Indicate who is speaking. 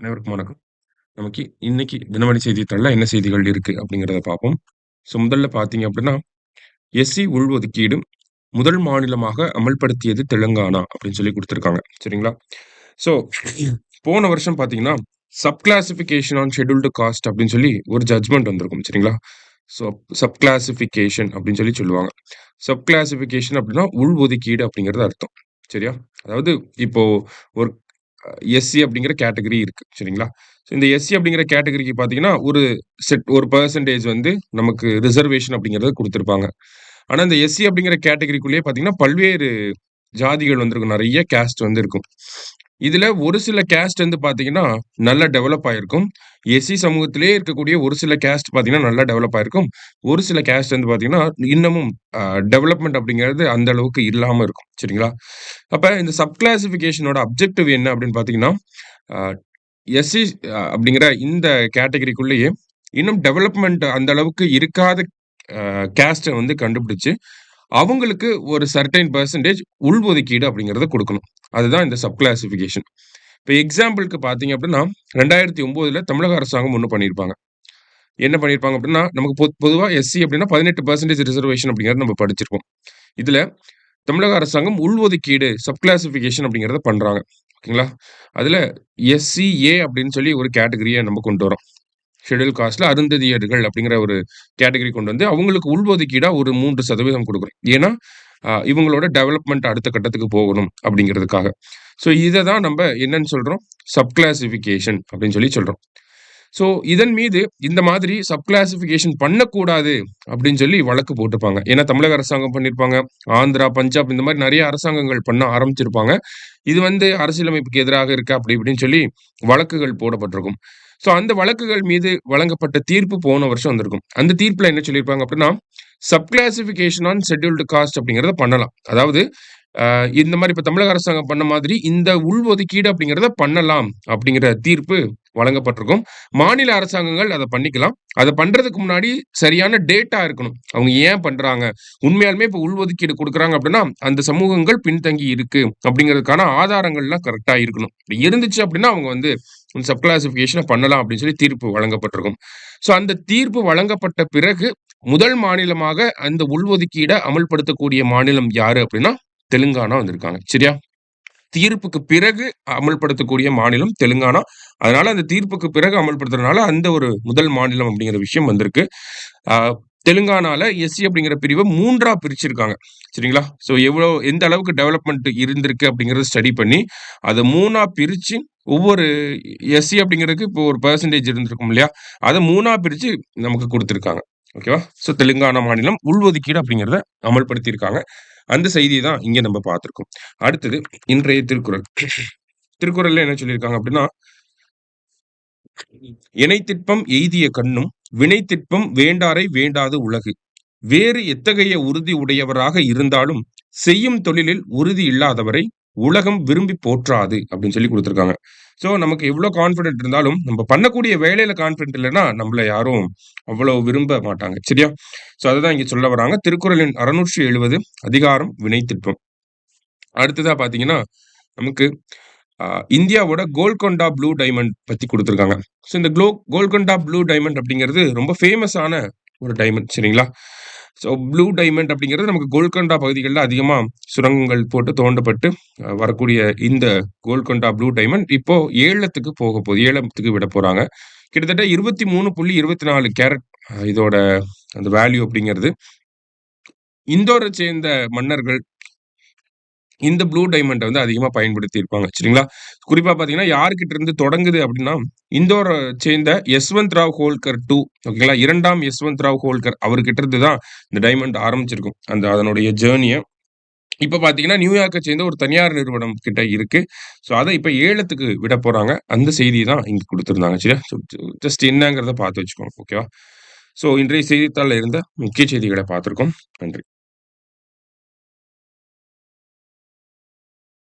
Speaker 1: அனைவருக்கும் வணக்கம். நமக்கு இன்னைக்கு தினமணி செய்தித்தாள்ல என்ன செய்திகள் இருக்கு அப்படிங்கிறத பார்ப்போம். முதல்ல பார்த்தீங்க அப்படின்னா, எஸ்சி உள்ஒதுக்கீடு முதல் மாநிலமாக அமல்படுத்தியது தெலுங்கானா அப்படின்னு சொல்லி குடுத்திருக்காங்க. சரிங்களா? ஸோ போன வருஷம் பார்த்தீங்கன்னா, sub classification on scheduled caste அப்படின்னு சொல்லி ஒரு ஜட்ஜ்மெண்ட் வந்திருக்கும். சரிங்களா? ஸோ சப் கிளாசிஃபிகேஷன் அப்படின்னு சொல்லி சொல்லுவாங்க. சப் கிளாசிஃபிகேஷன் அப்படின்னா உள்ஒதுக்கீடு அப்படிங்கிறது அர்த்தம். சரியா? அதாவது இப்போ ஒரு எஸ்சி அப்படிங்கிற கேட்டகரி இருக்கு. சரிங்களா? ஸோ இந்த எஸ்சி அப்படிங்கிற கேட்டகரிக்கு பார்த்தீங்கன்னா, ஒரு பெர்சன்டேஜ் வந்து நமக்கு ரிசர்வேஷன் அப்படிங்கிறத குடுத்திருப்பாங்க. ஆனா, இந்த எஸ்சி அப்படிங்கிற கேட்டகரிக்குள்ளேயே பார்த்தீங்கன்னா, பல்வேறு ஜாதிகள் வந்திருக்கும். நெறைய கேஸ்ட் வந்து இருக்கும். இதுல ஒரு சில கேஸ்ட் வந்து பார்த்தீங்கன்னா, நல்லா டெவலப் ஆயிருக்கும். எஸ்சி சமூகத்திலேயே இருக்கக்கூடிய ஒரு சில கேஸ்ட் பார்த்தீங்கன்னா, நல்லா டெவலப் ஆயிருக்கும். ஒரு சில கேஸ்ட் வந்து பார்த்தீங்கன்னா, இன்னமும் அ டெவலப்மென்ட் அப்படிங்கிறது அந்த அளவுக்கு இல்லாம இருக்கும். சரிங்களா? அப்ப இந்த சப் கிளாசிஃபிகேஷனோட அப்ஜெக்டிவ் என்ன அப்படின்னு பார்த்தீங்கன்னா, அ எஸ்சி அப்படிங்கிற இந்த கேட்டகரிக்குள்ளேயே இன்னும் டெவலப்மென்ட் அந்த அளவுக்கு இருக்காத கேஸ்ட்ட வந்து கண்டுபிடிச்சு, அவங்களுக்கு ஒரு சர்டைன் பெர்சன்டேஜ் உள்ஒதுக்கீடு அப்படிங்கிறத குடுக்கணும். அதுதான் இந்த சப் கிளாசிஃபிகேஷன். இப்ப எக்ஸாம்பிள்க்கு பார்த்தீங்க அப்படின்னா, 2009ல தமிழக அரசாங்கம் ஒண்ணு பண்ணியிருப்பாங்க. என்ன பண்ணியிருப்பாங்க அப்படின்னா, நமக்கு பொதுவா எஸ்சி அப்படின்னா 18% ரிசர்வேஷன் அப்படிங்கிறத நம்ம படிச்சிருப்போம். இதுல தமிழக அரசாங்கம் உள்ஒதுக்கீடு சப் கிளாசிஃபிகேஷன் அப்படிங்கிறத பண்றாங்க. ஓகேங்களா? அதுல எஸ்சி-ஏ அப்படின்னு சொல்லி ஒரு கேட்டகரிய நம்ம கொண்டு வரோம். ஷெட்யூல் காஸ்ட்ல அருந்ததியர்கள் அப்படிங்கிற ஒரு கேட்டகரி கொண்டு வந்து, அவங்களுக்கு உள்ஒதுக்கீடா ஒரு 3% குடுக்குறோம். ஏன்னா, இவங்களோட டெவலப்மென்ட் அடுத்த கட்டத்துக்கு போகணும் அப்படிங்கிறதுக்காக. ஸோ இத தான் நம்ப என்னன்னு சொல்றோம்? சப் கிளாசிஃபிகேஷன் அப்படின்னு சொல்லி சொல்றோம். ஸோ இதன் மீது இந்த மாதிரி சப் கிளாசிஃபிகேஷன் பண்ணக்கூடாது அப்படின்னு சொல்லி வழக்கு போட்டுப்பாங்க. ஏன்னா தமிழக அரசாங்கம் பண்ணியிருப்பாங்க. ஆந்திரா, பஞ்சாப் இந்த மாரி நெறைய அரசாங்கங்கள் பண்ண ஆரம்பிச்சிருப்பாங்க. இது வந்து அரசியலமைப்புக்கு எதிராக இருக்கு அப்படி இப்படின்னு சொல்லி வழக்குகள் போடப்பட்டிருக்கும். ஸோ அந்த வழக்குகள் மீது வழங்கப்பட்ட தீர்ப்பு போன வருஷம் வந்திருக்கும். அந்த தீர்ப்புல என்ன சொல்லியிருப்பாங்க அப்படின்னா, sub classification on scheduled caste அப்படிங்கிறத பண்ணலாம். அதாவது இந்த மாரி இப்ப தமிழக அரசாங்கம் பண்ண மாதிரி இந்த உள்ஒதுக்கீடு அப்படிங்கிறத பண்ணலாம் அப்படிங்கிற தீர்ப்பு வழங்கப்பட்டிருக்கும். மாநில அரசாங்கங்கள் அத பண்ணிக்கலாம். அத பண்றதுக்கு முன்னாடி சரியான டேட்டா இருக்கணும். அவங்க ஏன் பண்றாங்க? உண்மையாலுமே இப்ப உள்ஒதுக்கீடு குடுக்குறாங்க அப்படின்னா, அந்த சமூகங்கள் பின்தங்கி இருக்கு அப்படிங்கிறதுக்கான ஆதாரங்கள்லாம் கரெக்ட்டா இருக்கணும். அப்படி இருந்துச்சு அப்படின்னா, அவங்க வந்து சப் கிளாசிஃபிகேஷன பண்ணலாம் அப்படின்னு சொல்லி தீர்ப்பு வழங்கப்பட்டிருக்கும். ஸோ அந்த தீர்ப்பு வழங்கப்பட்ட பிறகு, முதல் மாநிலமாக அந்த உள்ஒதுக்கீட அமல்படுத்தக்கூடிய மாநிலம் யாரு அப்படின்னா, தெலுங்கானா வந்திருக்காங்க. சரியா? தீர்ப்புக்கு பிறகு அமல்படுத்தக்கூடிய மாநிலம் தெலுங்கானா. அதனால அந்த தீர்ப்புக்கு பிறகு அமல்படுத்துறதுனால அந்த ஒரு முதல் மாநிலம் அப்படிங்கிற விஷயம் வந்திருக்கு. ஆ தெலுங்கானால எஸ்சி அப்படிங்கிற பிரிவ 3ஆ பிரிச்சிருக்காங்க. சரிங்களா? ஸோ எந்த அளவுக்கு டெவலப்மென்ட் இருந்திருக்கு அப்படிங்கிறத ஸ்டடி பண்ணி, அத 3ஆ பிரிச்சு ஒவ்வொரு எஸ்சி அப்படிங்கிறதுக்கு இப்போ ஒரு பெர்சன்டேஜ் இருந்திருக்கும் இல்லையா? அத 3ஆ பிரிச்சு நமக்கு குடுத்திருக்காங்க. ஓகேவா? ஸோ தெலுங்கானா மாநிலம் உள்ஒதுக்கீடு அப்படிங்கிறத அமல்படுத்தியிருக்காங்க. அந்த செய்திய தான் இங்க நம்ம பார்த்திருக்கோம். அடுத்தது இன்றைய திருக்குறள். திருக்குறள்ல என்ன சொல்லியிருக்காங்க அப்படின்னா, "எனைத்திற்பம் எய்திய கண்ணும், வினைத்திற்பம் வேண்டாரை வேண்டாது உலகு. வேறு எத்தகைய உறுதி உடையவராக இருந்தாலும், செய்யும் தொழிலில் உறுதி இல்லாதவரை உலகம் விரும்பிப் போற்றாது." அப்படின்னு சொல்லி குடுத்திருக்காங்க. ஸோ நமக்கு எவ்ளோ கான்ஃபிடென்ட் இருந்தாலும், நம்ம பண்ணக்கூடிய வேலையில கான்ஃபிடென்ட் இல்லன்னா, நம்மள யாரும் அவ்வளவு விரும்ப மாட்டாங்க. சரியா? ஸோ அததான் இங்க சொல்ல வராங்க. திருக்குறளின் 670 அதிகாரம் வினைத்திற்பம். அடுத்ததா பார்த்தீங்கன்னா, நமக்கு அ இந்தியாவோட கோல்கொண்டா ப்ளூ டைமண்ட் பத்தி குடுத்திருக்காங்க. ஸோ இந்த கோல்கொண்டா ப்ளூ டைமண்ட் அப்படிங்கிறது ரொம்ப ஃபேமஸான ஒரு டைமண்ட் சரிங்களா? ஸோ ப்ளூ டைமண்ட் அப்படிங்கிறது நமக்கு கோல்கொண்டா பகுதிகள்ல அதிகமா சுரங்கங்கள் போட்டு தோண்டப்பட்டு வரக்கூடிய இந்த கோல்கொண்டா ப்ளூ டைமண்ட் இப்போ ஏலத்துக்கு போகப்போகுது. ஏலத்துக்கு விடப் போறாங்க. கிட்டத்தட்ட 23.24 கேரட் இதோட அந்த வேல்யூ அப்படிங்கிறது. இந்தோர சேர்ந்த மன்னர்கள் இந்த ப்ளூ டைமண்ட வந்து அதிகமா பயன்படுத்தி இருப்பாங்க. சரிங்களா? குறிப்பா பார்த்தீங்கன்னா, யார்கிட்ட இருந்து தொடங்குது அப்டின்னா, இந்தோர சேர்ந்த யஸ்வந்த் ராவ் ஹோல்கர் 2 ஓகேங்களா? 2ஆம் யஸ்வந்த் ராவ் ஹோல்கர் அவர்கிட்ட இருந்து தான் இந்த டைமண்ட் ஆரம்பிச்சிருக்கும். அதனுடைய ஜர்னிய. இப்ப பார்த்தீங்கன்னா, நியூயார்க்க சேர்ந்த ஒரு தனியார் நிறுவனம் கிட்ட இருக்கு. ஸோ அத இப்ப ஏலத்துக்கு விடப் போறாங்க. அந்த செய்திய தான் இங்க குடுத்திருந்தாங்க. சரியா? ஸோ ஜஸ்ட் என்னங்கிறத பார்த்து வச்சுக்கோங்க. ஓகேவா? ஸோ இன்றைய செய்தித்தாள்ல இருந்த முக்கிய செய்திகள பார்த்திருக்கோம். நன்றி.